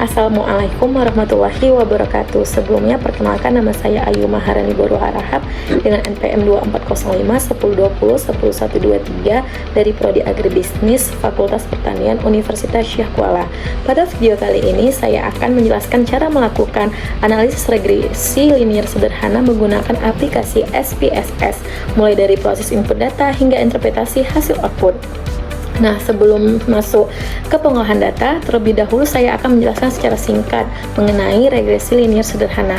Assalamualaikum warahmatullahi wabarakatuh. Sebelumnya perkenalkan, nama saya Ayu Maharani Boru Harahap dengan NPM 2405 1020 11123 dari Prodi Agribisnis Fakultas Pertanian Universitas Syekh Kuala. Pada video kali ini saya akan menjelaskan cara melakukan analisis regresi linear sederhana menggunakan aplikasi SPSS, mulai dari proses input data hingga interpretasi hasil output. Nah, sebelum masuk ke pengolahan data, terlebih dahulu saya akan menjelaskan secara singkat mengenai regresi linear sederhana.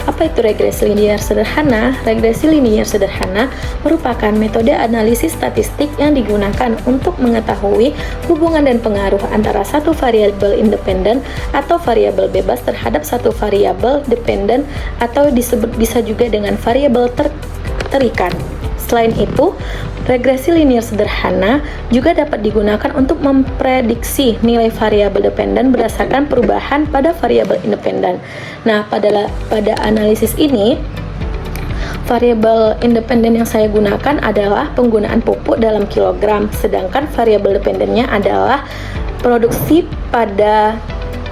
Apa itu regresi linear sederhana? Regresi linear sederhana merupakan metode analisis statistik yang digunakan untuk mengetahui hubungan dan pengaruh antara satu variabel independen atau variabel bebas terhadap satu variabel dependen atau disebut bisa juga dengan variabel terikat. Selain itu, regresi linear sederhana juga dapat digunakan untuk memprediksi nilai variabel dependen berdasarkan perubahan pada variabel independen. Nah, pada analisis ini, variabel independen yang saya gunakan adalah penggunaan pupuk dalam kilogram, sedangkan variabel dependennya adalah produksi pada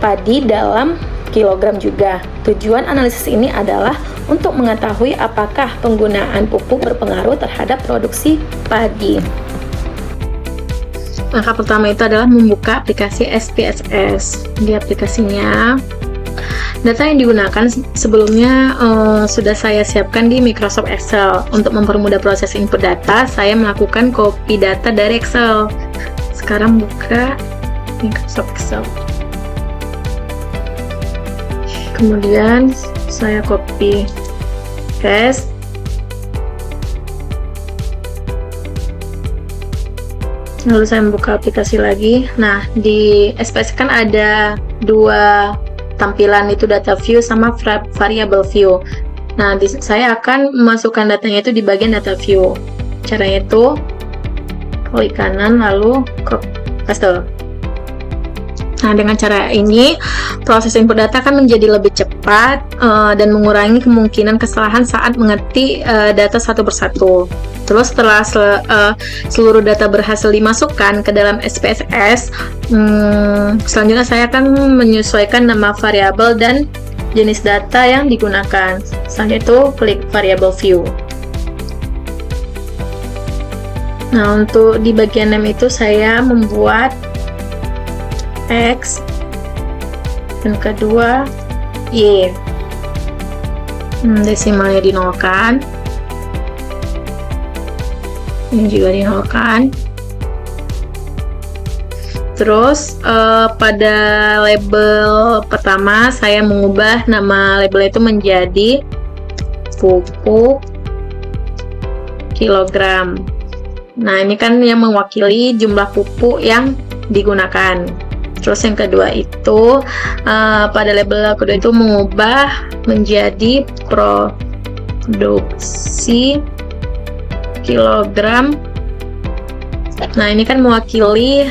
padi dalam kilogram juga. Tujuan analisis ini adalah untuk mengetahui apakah penggunaan pupuk berpengaruh terhadap produksi padi. Langkah pertama itu adalah membuka aplikasi SPSS. Di aplikasinya, data yang digunakan sebelumnya sudah saya siapkan di Microsoft Excel. Untuk mempermudah proses input data, saya melakukan copy data dari Excel. Sekarang buka Microsoft Excel. Kemudian saya copy paste, lalu saya membuka aplikasi lagi. Nah, di SPSS kan ada dua tampilan, itu data view sama variable view. Nah, saya akan memasukkan datanya itu di bagian data view. Caranya itu klik kanan lalu paste. Nah, dengan cara ini, proses input data akan menjadi lebih cepat dan mengurangi kemungkinan kesalahan saat mengetik data satu persatu. Terus setelah seluruh data berhasil dimasukkan ke dalam SPSS, selanjutnya saya akan menyesuaikan nama variabel dan jenis data yang digunakan. Selanjutnya itu klik variable view. Nah, untuk di bagian name itu saya membuat X dan kedua Y, desimalnya dinolkan, ini juga dinolkan. Terus pada label pertama saya mengubah nama label itu menjadi pupuk kilogram. Nah, ini kan yang mewakili jumlah pupuk yang digunakan. Terus yang kedua itu pada label kedua itu mengubah menjadi produksi kilogram. Nah, ini kan mewakili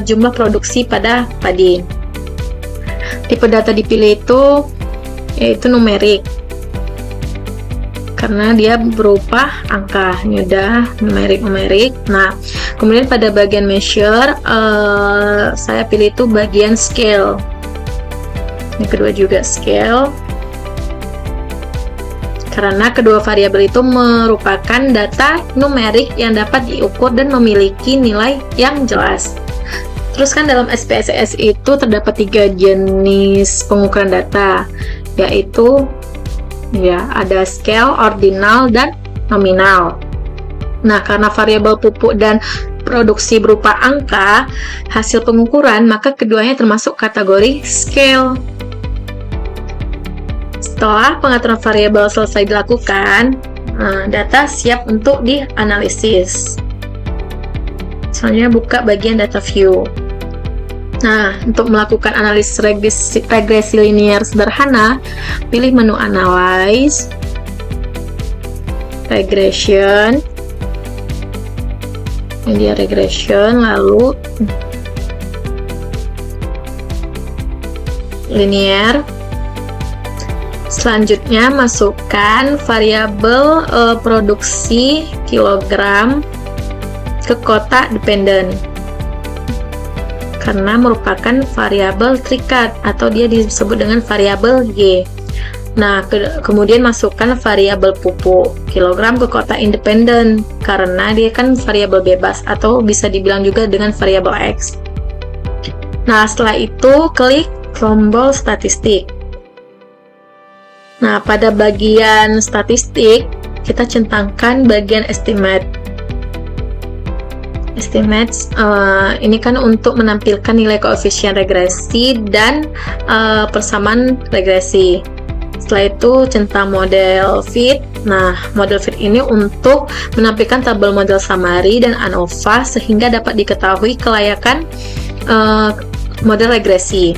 jumlah produksi pada padi. Tipe data dipilih itu yaitu numerik, karena dia berupa angka. Ini udah numerik. Nah, kemudian pada bagian measure saya pilih itu bagian scale. Yang kedua juga scale, karena kedua variabel itu merupakan data numerik yang dapat diukur dan memiliki nilai yang jelas. Terus kan dalam SPSS itu terdapat 3 jenis pengukuran data, yaitu ada scale, ordinal, dan nominal. Nah, karena variabel pupuk dan produksi berupa angka hasil pengukuran, maka keduanya termasuk kategori scale. Setelah pengaturan variabel selesai dilakukan, data siap untuk dianalisis. Selanjutnya buka bagian data view. Nah, untuk melakukan analisis regresi linear sederhana, pilih menu Analyze, Regression, ini dia regression, lalu linear. Selanjutnya masukkan variabel produksi kilogram ke kotak dependen. karena merupakan variabel terikat atau dia disebut dengan variabel Y. Nah, kemudian masukkan variabel pupuk kilogram ke kotak independen karena dia kan variabel bebas atau bisa dibilang juga dengan variabel X. Nah, setelah itu klik tombol statistik. Nah, pada bagian statistik kita centangkan bagian estimate. Estimates ini kan untuk menampilkan nilai koefisien regresi dan persamaan regresi. Setelah itu centang model fit. Nah, model fit ini untuk menampilkan tabel model summary dan ANOVA sehingga dapat diketahui kelayakan model regresi.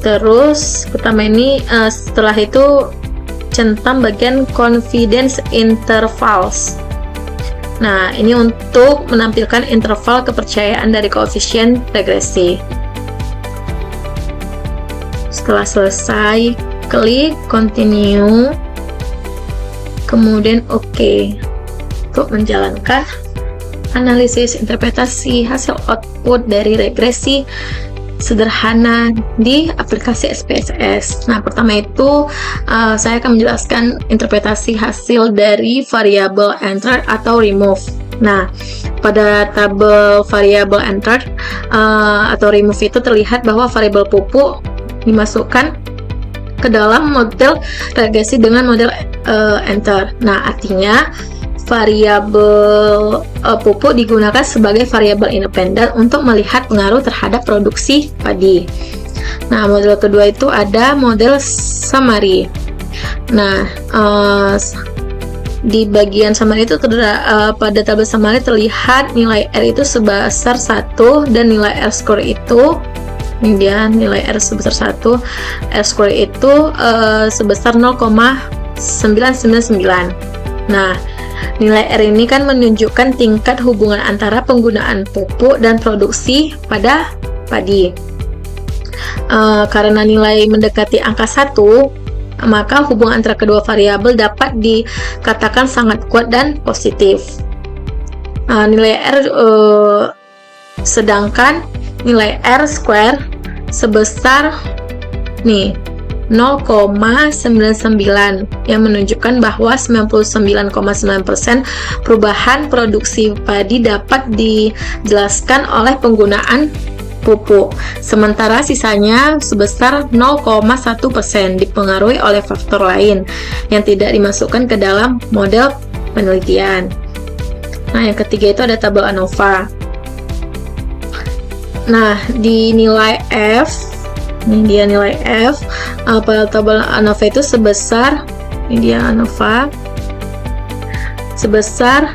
Terus pertama ini setelah itu centang bagian confidence intervals. Nah, ini untuk menampilkan interval kepercayaan dari koefisien regresi. Setelah selesai, klik continue, kemudian OK untuk menjalankan analisis interpretasi hasil output dari regresi sederhana di aplikasi SPSS. Nah, pertama itu saya akan menjelaskan interpretasi hasil dari variabel entered atau remove. Nah, pada tabel variabel entered atau remove itu terlihat bahwa variabel pupuk dimasukkan ke dalam model regresi dengan model enter. Nah, artinya variabel pupuk digunakan sebagai variabel independen untuk melihat pengaruh terhadap produksi padi. Nah, model kedua itu ada model summary. Nah, di bagian summary itu pada tabel summary terlihat nilai R itu sebesar 1 dan nilai R square itu ini dia nilai R sebesar 1, R square itu sebesar 0,999. Nah, nilai R ini kan menunjukkan tingkat hubungan antara penggunaan pupuk dan produksi pada padi. Karena nilai mendekati angka 1, maka hubungan antara kedua variabel dapat dikatakan sangat kuat dan positif. Nilai R sedangkan nilai R square sebesar 0,99 yang menunjukkan bahwa 99,9% perubahan produksi padi dapat dijelaskan oleh penggunaan pupuk, sementara sisanya sebesar 0,1% dipengaruhi oleh faktor lain yang tidak dimasukkan ke dalam model penelitian. Nah, yang ketiga itu ada tabel ANOVA. Nah, di nilai F, ini dia nilai F, pada tabel ANOVA itu sebesar, ini dia ANOVA, sebesar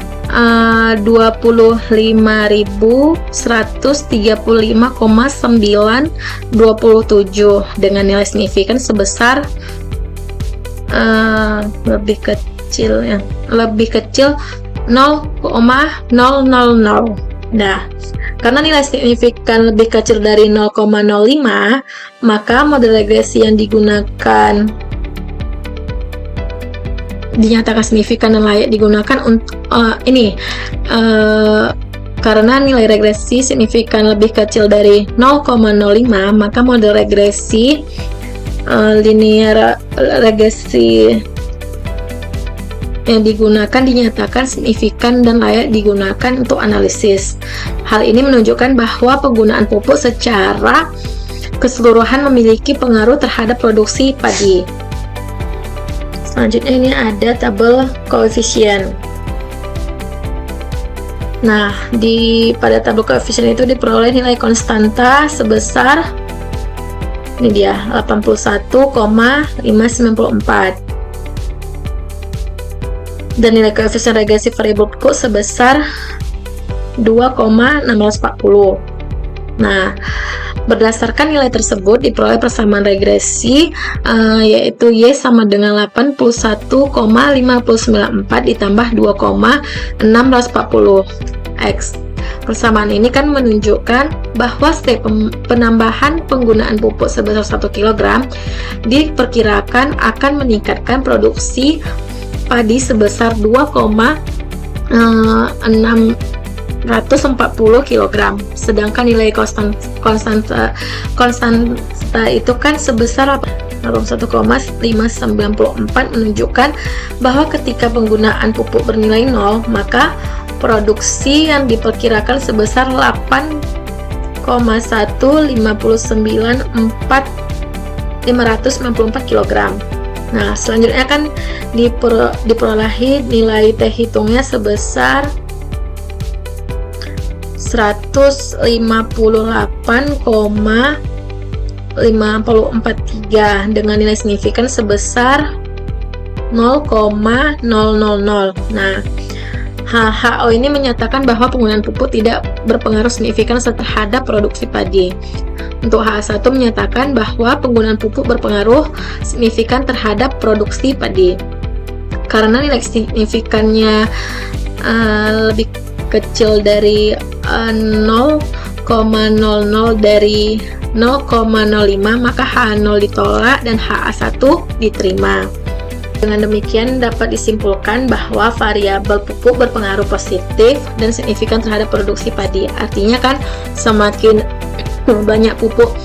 25.135,927 dengan nilai signifikan sebesar lebih kecil 0,000. Nah, karena nilai signifikan lebih kecil dari 0,05, maka model regresi yang digunakan dinyatakan signifikan dan layak digunakan untuk karena nilai regresi signifikan lebih kecil dari 0,05, maka model regresi linear regresi yang digunakan dinyatakan signifikan dan layak digunakan untuk analisis. Hal ini menunjukkan bahwa penggunaan pupuk secara keseluruhan memiliki pengaruh terhadap produksi padi. Selanjutnya ini ada tabel koefisien. Nah, pada tabel koefisien itu diperoleh nilai konstanta sebesar ini dia 81,594. Dan nilai koefisien regresi variabel pupuk sebesar 2,640. Nah, berdasarkan nilai tersebut diperoleh persamaan regresi yaitu Y sama dengan 81,594 ditambah 2,640 X. Persamaan ini kan menunjukkan bahwa setiap penambahan penggunaan pupuk sebesar 1 kg diperkirakan akan meningkatkan produksi padi sebesar 2,640 kg. Sedangkan nilai konstanta itu kan sebesar 81,594, menunjukkan bahwa ketika penggunaan pupuk bernilai 0, maka produksi yang diperkirakan sebesar 8,1594594 kg. Nah, selanjutnya kan diperolehi nilai T hitungnya sebesar 158,543 dengan nilai signifikan sebesar 0,000. Nah, HHO ini menyatakan bahwa penggunaan pupuk tidak berpengaruh signifikan terhadap produksi padi. Untuk H1 menyatakan bahwa penggunaan pupuk berpengaruh signifikan terhadap produksi padi. Karena nilai signifikannya lebih kecil dari 0,00 dari 0,05, maka H0 ditolak dan HA1 diterima. Dengan demikian dapat disimpulkan bahwa variabel pupuk berpengaruh positif dan signifikan terhadap produksi padi. Artinya kan semakin banyak pupuk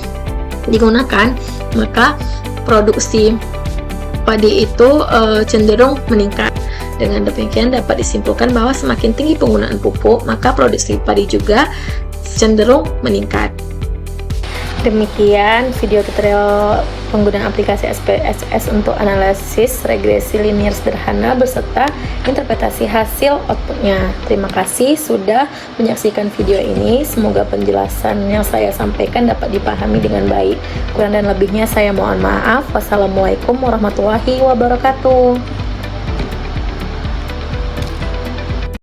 digunakan, maka produksi padi itu cenderung meningkat. Dengan demikian dapat disimpulkan bahwa semakin tinggi penggunaan pupuk, maka produksi padi juga cenderung meningkat. Demikian video tutorial penggunaan aplikasi SPSS untuk analisis regresi linear sederhana beserta interpretasi hasil outputnya. Terima kasih sudah menyaksikan video ini. Semoga penjelasan yang saya sampaikan dapat dipahami dengan baik. Kurang dan lebihnya saya mohon maaf. Wassalamualaikum warahmatullahi wabarakatuh.